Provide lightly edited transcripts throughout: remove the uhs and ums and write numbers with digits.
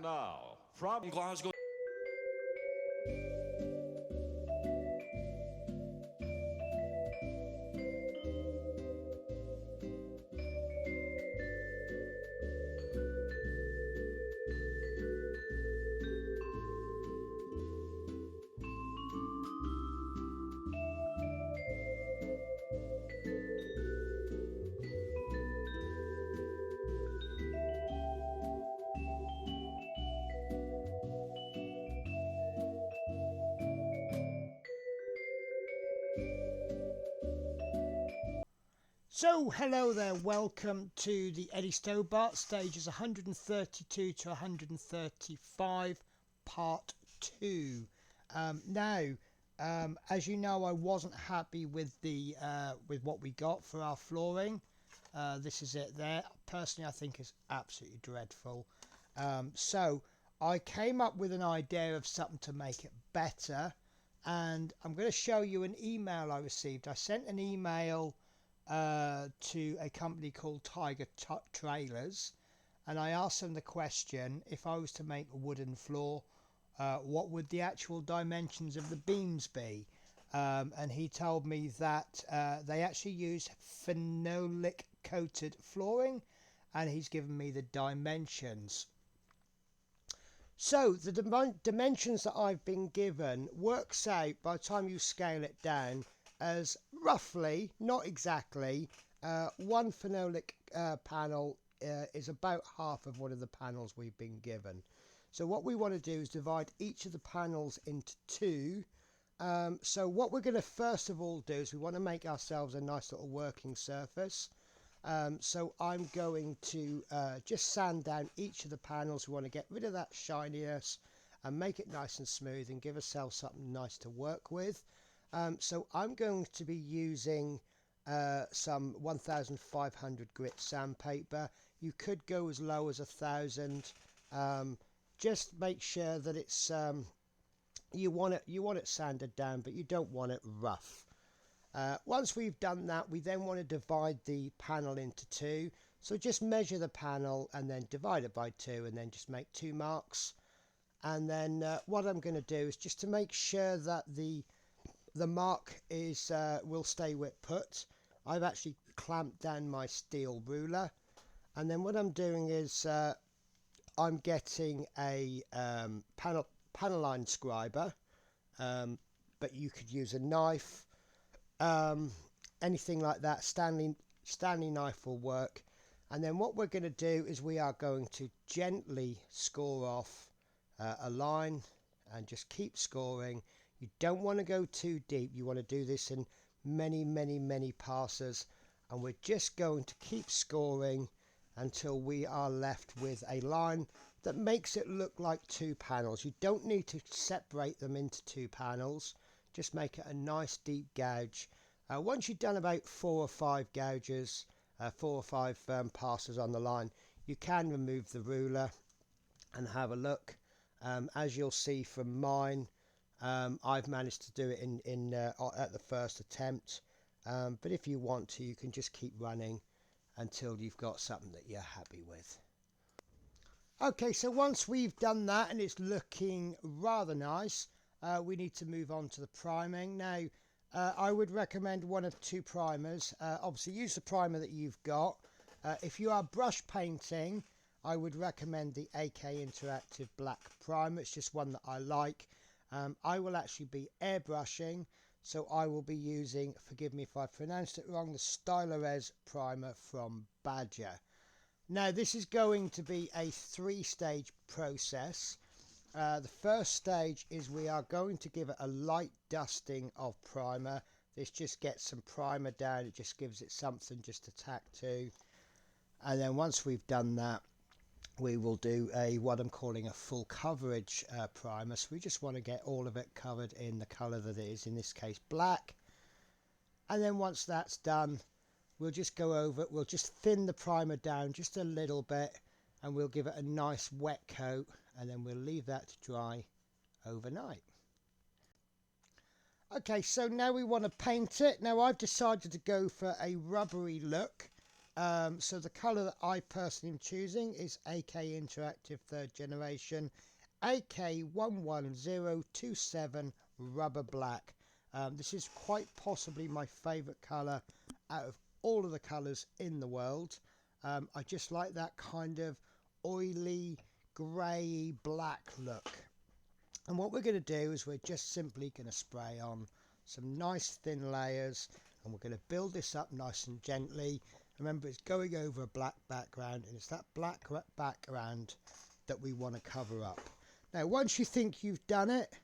And now, from Glasgow. So hello there, welcome to the Eddie Stobart stages 132 to 135 part 2. As you know, I wasn't happy with the with what we got for our flooring. This is it there. Personally, I think it's absolutely dreadful. So I came up with an idea of something to make it better, and I'm going to show you an email I received. I sent an email to a company called Tiger Trailers, and I asked them the question: if I was to make a wooden floor, what would the actual dimensions of the beams be? And he told me that they actually use phenolic coated flooring, and he's given me the dimensions. So the dimensions that I've been given works out, by the time you scale it down, as roughly, not exactly, one phenolic panel is about half of one of the panels we've been given. So what we want to do is divide each of the panels into two. So what we're going to first of all do is we want to make ourselves a nice little working surface. So I'm going to just sand down each of the panels. We want to get rid of that shininess and make it nice and smooth and give ourselves something nice to work with. So I'm going to be using some 1500 grit sandpaper. You could go as low as 1000. Just make sure that it's you want it sanded down, but you don't want it rough. Once we've done that, we then want to divide the panel into two. So just measure the panel and then divide it by two, and then just make two marks. And then what I'm going to do is, just to make sure that the mark is will stay where it put, I've actually clamped down my steel ruler, and then what I'm doing is I'm getting a panel line scriber, but you could use a knife, anything like that. Stanley knife will work. And then what we're going to do is we are going to gently score off a line and just keep scoring. You don't want to go too deep. You want to do this in many passes, and we're just going to keep scoring until we are left with a line that makes it look like two panels. You don't need to separate them into two panels. Just make it a nice deep gouge. Once you've done about 4 or 5 gouges, 4 or 5 passes on the line, you can remove the ruler and have a look. As you'll see from mine, I've managed to do it at the first attempt, but if you want to, you can just keep running until you've got something that you're happy with. Okay, so once we've done that and it's looking rather nice, we need to move on to the priming. Now, I would recommend one of 2 primers. Obviously, use the primer that you've got. If you are brush painting, I would recommend the AK Interactive Black Primer. It's just one that I like. I will actually be airbrushing, so I will be using, forgive me if I pronounced it wrong, the Stylorez primer from Badger. Now, this is going to be a 3-stage process. The first stage is we are going to give it a light dusting of primer. This just gets some primer down. It just gives it something just to tack to. And then once we've done that, we will do what I'm calling a full coverage primer. So we just want to get all of it covered in the colour that it is, in this case black. And then once that's done, we'll just go over it. We'll just thin the primer down just a little bit, and we'll give it a nice wet coat, and then we'll leave that to dry overnight. Okay, so now we want to paint it. Now I've decided to go for a rubbery look. So the colour that I personally am choosing is AK Interactive 3rd Generation AK11027 Rubber Black. This is quite possibly my favourite colour out of all of the colours in the world. I just like that kind of oily, grey, black look. And what we're going to do is we're just simply going to spray on some nice thin layers, and we're going to build this up nice and gently. Remember, it's going over a black background, and it's that black background that we want to cover up. Now, once you think you've done it,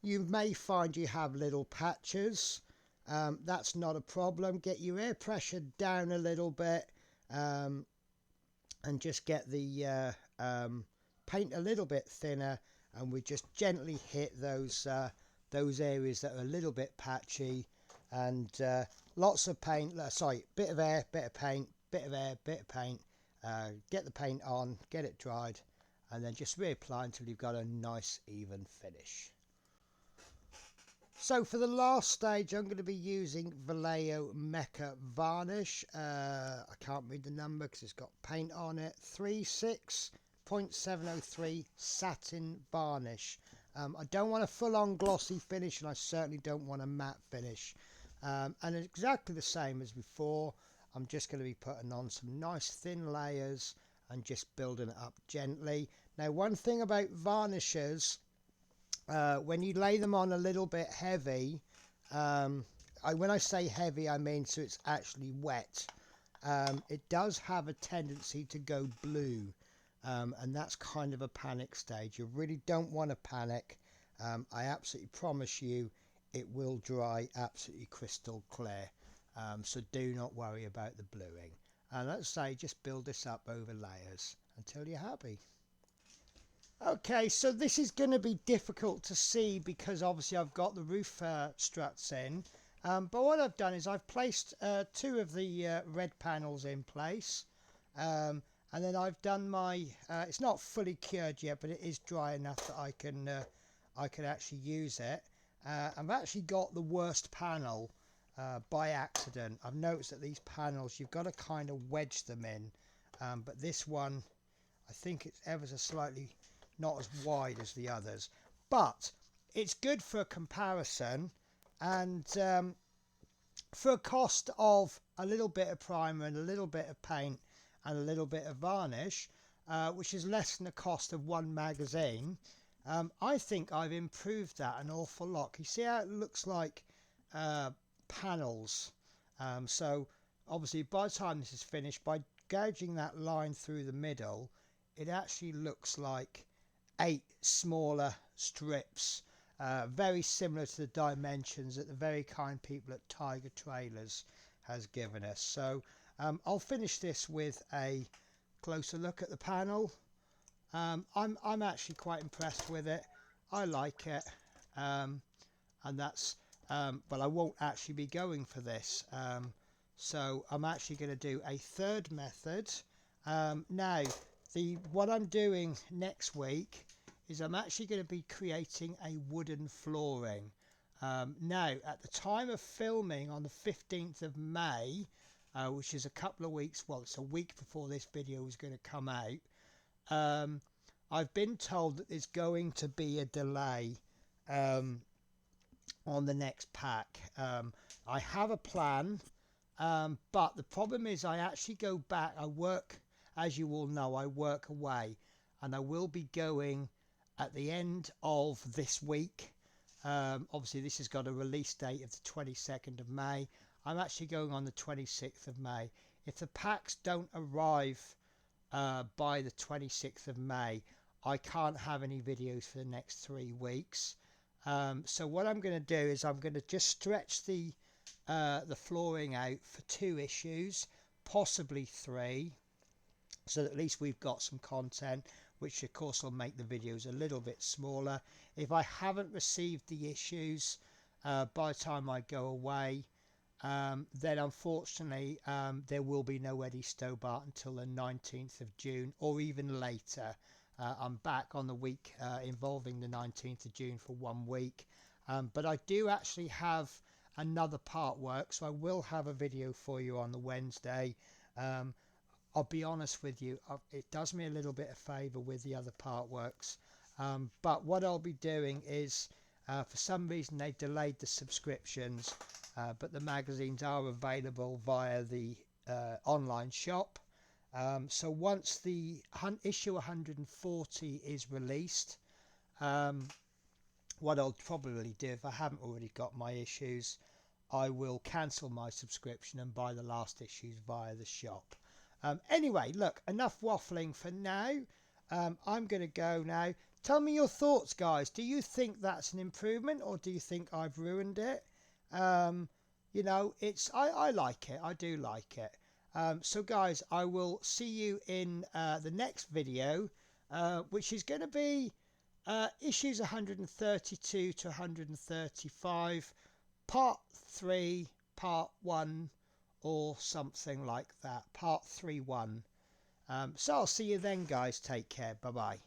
you may find you have little patches. That's not a problem. Get your air pressure down a little bit, and just get the paint a little bit thinner, and we just gently hit those areas that are a little bit patchy, and lots of paint, bit of air, bit of paint, bit of air, bit of paint. Get the paint on, get it dried, and then just reapply until you've got a nice even finish. So for the last stage, I'm going to be using Vallejo Mecha varnish. I can't read the number because it's got paint on it. 36.703 satin varnish. I don't want a full-on glossy finish, and I certainly don't want a matte finish. And exactly the same as before, I'm just going to be putting on some nice thin layers and just building it up gently. Now, one thing about varnishes, when you lay them on a little bit heavy, when I say heavy, I mean so it's actually wet. It does have a tendency to go blue, and that's kind of a panic stage. You really don't want to panic. I absolutely promise you it will dry absolutely crystal clear, so do not worry about the bluing. And let's say just build this up over layers until you're happy. Okay, so this is going to be difficult to see because obviously I've got the roof struts in, but what I've done is I've placed 2 of the red panels in place, and then I've done my it's not fully cured yet, but it is dry enough that I can actually use it. I've actually got the worst panel by accident. I've noticed that these panels, you've got to kind of wedge them in, but this one, I think it's ever so slightly not as wide as the others, but it's good for a comparison, and for a cost of a little bit of primer and a little bit of paint and a little bit of varnish, which is less than the cost of one magazine, I think I've improved that an awful lot. You see how it looks like panels? So obviously by the time this is finished, by gouging that line through the middle, it actually looks like 8 smaller strips, very similar to the dimensions that the very kind people at Tiger Trailers has given us. So I'll finish this with a closer look at the panel. I'm actually quite impressed with it. I like it, and that's but I won't actually be going for this, so I'm actually going to do a third method. Now what I'm doing next week is I'm actually going to be creating a wooden flooring. Now, at the time of filming on the 15th of May, which is a couple of weeks, well, it's a week before this video is going to come out, I've been told that there's going to be a delay on the next pack. I have a plan, but the problem is I actually go back. I work, as you all know, I work away, and I will be going at the end of this week. Obviously this has got a release date of the 22nd of May. I'm actually going on the 26th of May. If the packs don't arrive by the 26th of May, I can't have any videos for the next 3 weeks. So what I'm going to do is I'm going to just stretch the flooring out for 2 issues, possibly 3, so that at least we've got some content, which of course will make the videos a little bit smaller. If I haven't received the issues by the time I go away, then unfortunately there will be no Eddie Stobart until the 19th of June or even later. I'm back on the week involving the 19th of June for 1 week, but I do actually have another part work, so I will have a video for you on the Wednesday, I'll be honest with you, it does me a little bit of favour with the other part works. But what I'll be doing is, for some reason they delayed the subscriptions, but the magazines are available via the online shop. So once the issue 140 is released, what I'll probably do, if I haven't already got my issues, I will cancel my subscription and buy the last issues via the shop. Anyway, look, enough waffling for now. I'm going to go now. Tell me your thoughts, guys. Do you think that's an improvement, or do you think I've ruined it? You know, I like it. I do like it. So guys, I will see you in the next video, which is going to be issues 132 to 135, part 3, part 1, or something like that. Part 3-1. So I'll see you then, guys. Take care. Bye bye.